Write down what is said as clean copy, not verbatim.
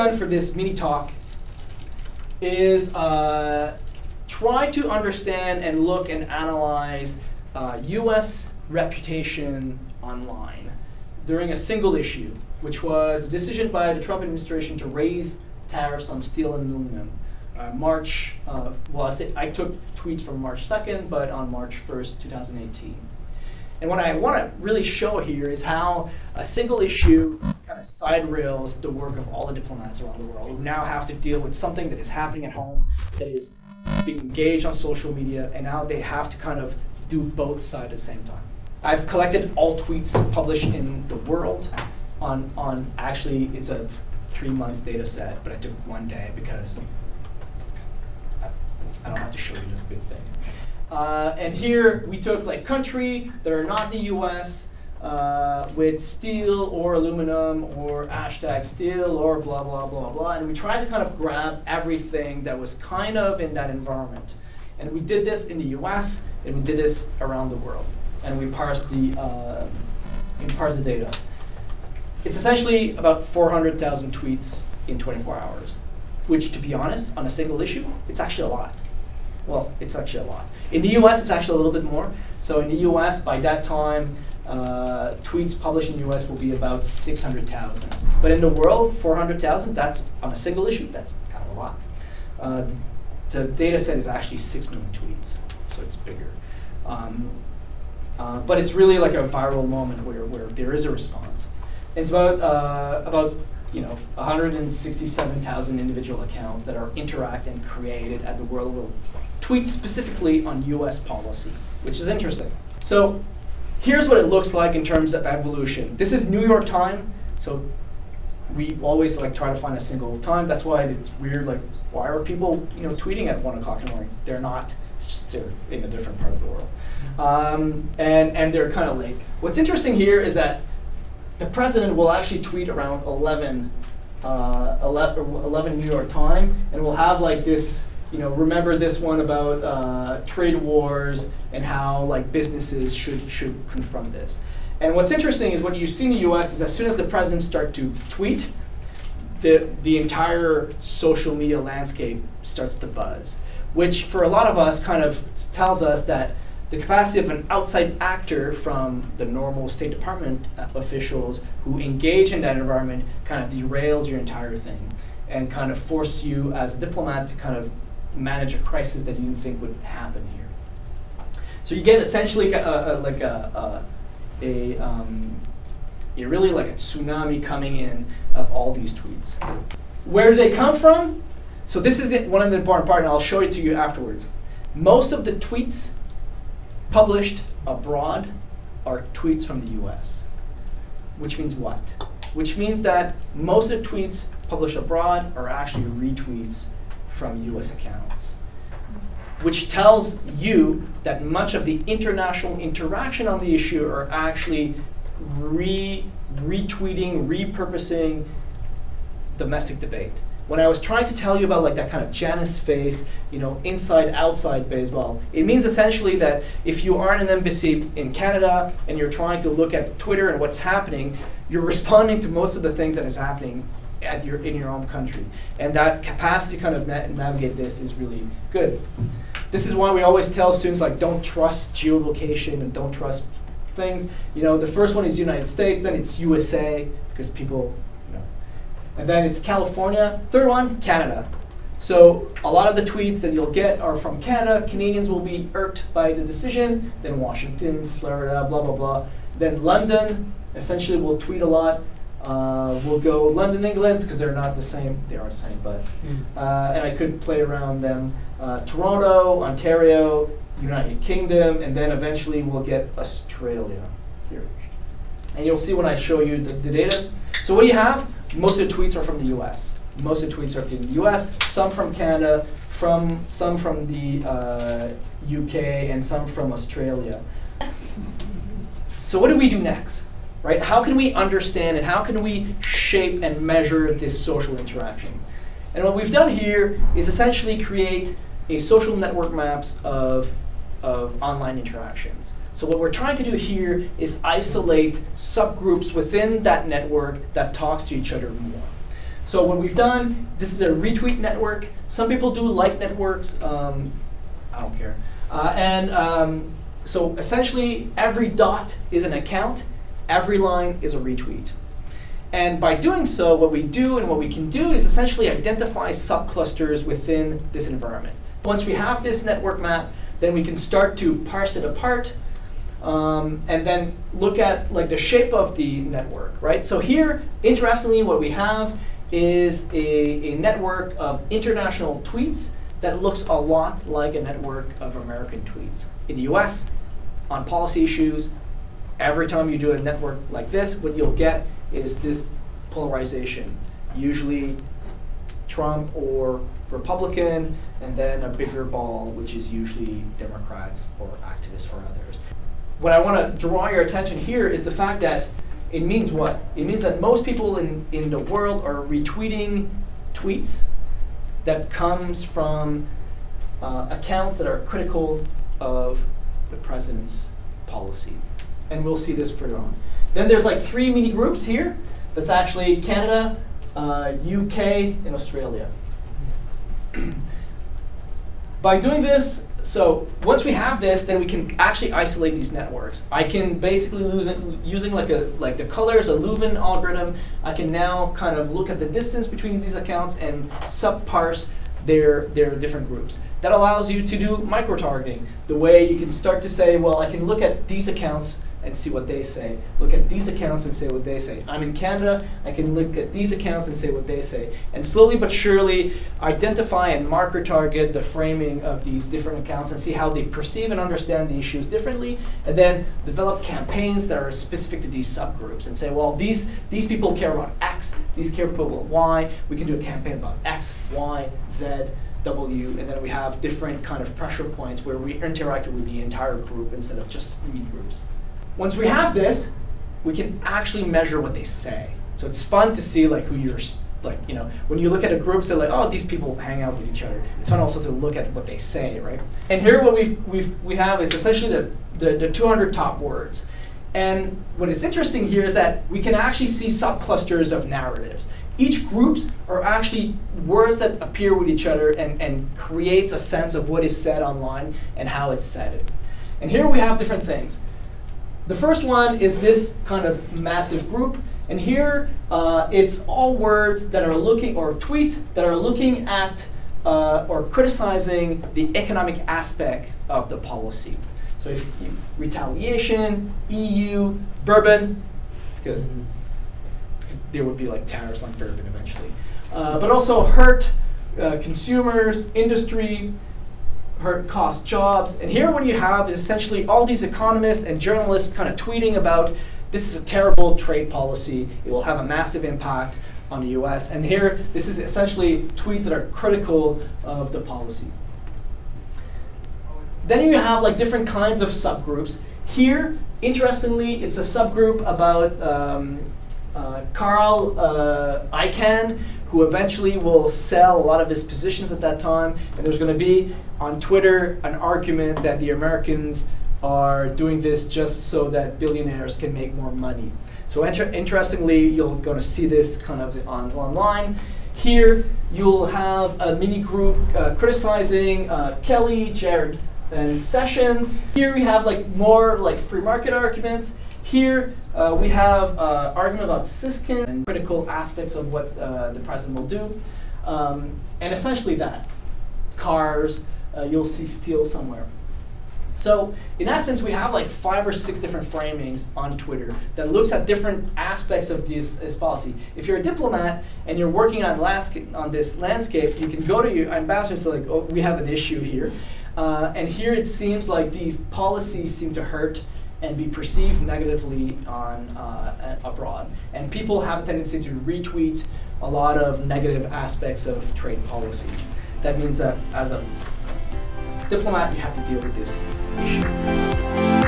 done for this mini talk is try to understand and look and analyze US reputation online during a single issue, which was a decision by the Trump administration to raise tariffs on steel and aluminum. I took tweets from March 2nd, but on March 1st, 2018. And what I want to really show here is how a single issue kind of side rails the work of all the diplomats around the world who now have to deal with something that is happening at home, that is being engaged on social media, and now they have to kind of do both sides at the same time. I've collected all tweets published in the world on actually, it's a 3 months data set, but I took 1 day because I don't have to show you the good thing. And here we took like country that are not the US with steel or aluminum or hashtag steel or blah, blah, blah, blah. And we tried to kind of grab everything that was kind of in that environment. And we did this in the US and we did this around the world. And we parsed the data. It's essentially about 400,000 tweets in 24 hours, which to be honest, on a single issue, it's actually a lot. Well, it's actually a lot. In the US, it's actually a little bit more. So in the US, by that time, tweets published in the US will be about 600,000. But in the world, 400,000, that's on a single issue, that's kind of a lot. The data set is actually 6 million tweets, so it's bigger. But it's really like a viral moment where there is a response. It's about 167,000 individual accounts that are interact and created at the world will tweet specifically on US policy, which is interesting. So here's what it looks like in terms of evolution. This is New York time, so we always like try to find a single time. That's why it's weird, like why are people tweeting at 1 o'clock in the morning? They're not, it's just they're in a different part of the world. And they're kind of late. What's interesting here is that the president will actually tweet around 11 New York time, and we'll have like this, remember this one about trade wars and how like businesses should confront this. And what's interesting is what you see in the US is as soon as the presidents start to tweet, the entire social media landscape starts to buzz, which for a lot of us kind of tells us that the capacity of an outside actor from the normal State Department officials who engage in that environment kind of derails your entire thing and kind of force you as a diplomat to kind of manage a crisis that you didn't think would happen here. So you get essentially really like a tsunami coming in of all these tweets. Where do they come from? So this is one of the important parts, and I'll show it to you afterwards. Most of the tweets published abroad are tweets from the US. Which means what? Which means that most of the tweets published abroad are actually retweets from US accounts. Which tells you that much of the international interaction on the issue are actually retweeting, repurposing domestic debate. When I was trying to tell you about like that kind of Janus phase, inside-outside baseball, it means essentially that if you are in an embassy in Canada and you're trying to look at Twitter and what's happening, you're responding to most of the things that is happening in your own country. And that capacity to kind of navigate this is really good. This is why we always tell students like don't trust geolocation and don't trust things. The first one is United States, then it's USA, because people, and then it's California. Third one, Canada. So a lot of the tweets that you'll get are from Canada. Canadians will be irked by the decision. Then Washington, Florida, blah, blah, blah. Then London, essentially will tweet a lot. We'll go London, England, because they're not the same. They are the same, but. And I could play around them. Toronto, Ontario, United Kingdom, and then eventually we'll get Australia here. And you'll see when I show you the data. So what do you have? Most of the tweets are from the US. Most of the tweets are from the US, some from Canada, some from the UK, and some from Australia. So what do we do next? Right? How can we understand and how can we shape and measure this social interaction? And what we've done here is essentially create a social network maps of online interactions. So what we're trying to do here is isolate subgroups within that network that talks to each other more. So what we've done, this is a retweet network. Some people do like networks. I don't care. So essentially, every dot is an account. Every line is a retweet. And by doing so, what we do and what we can do is essentially identify subclusters within this environment. Once we have this network map, then we can start to parse it apart and then look at like the shape of the network, right? So here, interestingly, what we have is a network of international tweets that looks a lot like a network of American tweets. In the US, on policy issues, every time you do a network like this, what you'll get is this polarization, usually Trump or Republican, and then a bigger ball, which is usually Democrats or activists or others. What I want to draw your attention here is the fact that it means what? It means that most people in the world are retweeting tweets that comes from accounts that are critical of the president's policy. And we'll see this further on. Then there's like 3 mini groups here. That's actually Canada, UK, and Australia. By doing this, so once we have this, then we can actually isolate these networks. I can basically using like the colors, a Leuven algorithm, I can now kind of look at the distance between these accounts and subparse their different groups. That allows you to do micro-targeting, the way you can start to say, well, I can look at these accounts and see what they say. Look at these accounts and say what they say. I'm in Canada, I can look at these accounts and say what they say. And slowly but surely identify and marker target the framing of these different accounts and see how they perceive and understand the issues differently, and then develop campaigns that are specific to these subgroups and say, well, these people care about X, these care about Y, we can do a campaign about X, Y, Z, W, and then we have different kind of pressure points where we interact with the entire group instead of just mini groups. Once we have this, we can actually measure what they say. So it's fun to see like who you're, like, you know, when you look at a group, say like, oh, these people hang out with each other. It's fun also to look at what they say, right? And here what we have is essentially the 200 top words. And what is interesting here is that we can actually see subclusters of narratives. Each groups are actually words that appear with each other and creates a sense of what is said online and how it's said. And here we have different things. The first one is this kind of massive group, and here it's all words that are looking, or tweets that are looking at or criticizing the economic aspect of the policy. So if retaliation, EU, bourbon, because there would be like tariffs on bourbon eventually, but also hurt consumers, industry, hurt cost jobs. And here what you have is essentially all these economists and journalists kind of tweeting about this is a terrible trade policy, it will have a massive impact on the US. And here, this is essentially tweets that are critical of the policy. Then you have like different kinds of subgroups. Here, interestingly, it's a subgroup about Carl Icahn, who eventually will sell a lot of his positions at that time. And there's going to be on Twitter an argument that the Americans are doing this just so that billionaires can make more money. So interestingly, you're going to see this kind of online. Here, you'll have a mini group criticizing Kelly, Jared, and Sessions. Here we have like more like free market arguments. Here we have argument about Siskin and critical aspects of what the president will do. And essentially that. Cars, you'll see steel somewhere. So in essence, we have like 5 or 6 different framings on Twitter that looks at different aspects of this policy. If you're a diplomat and you're working on this landscape, you can go to your ambassador and say like, oh, we have an issue here. And here it seems like these policies seem to hurt and be perceived negatively on abroad. And people have a tendency to retweet a lot of negative aspects of trade policy. That means that as a diplomat, you have to deal with this issue.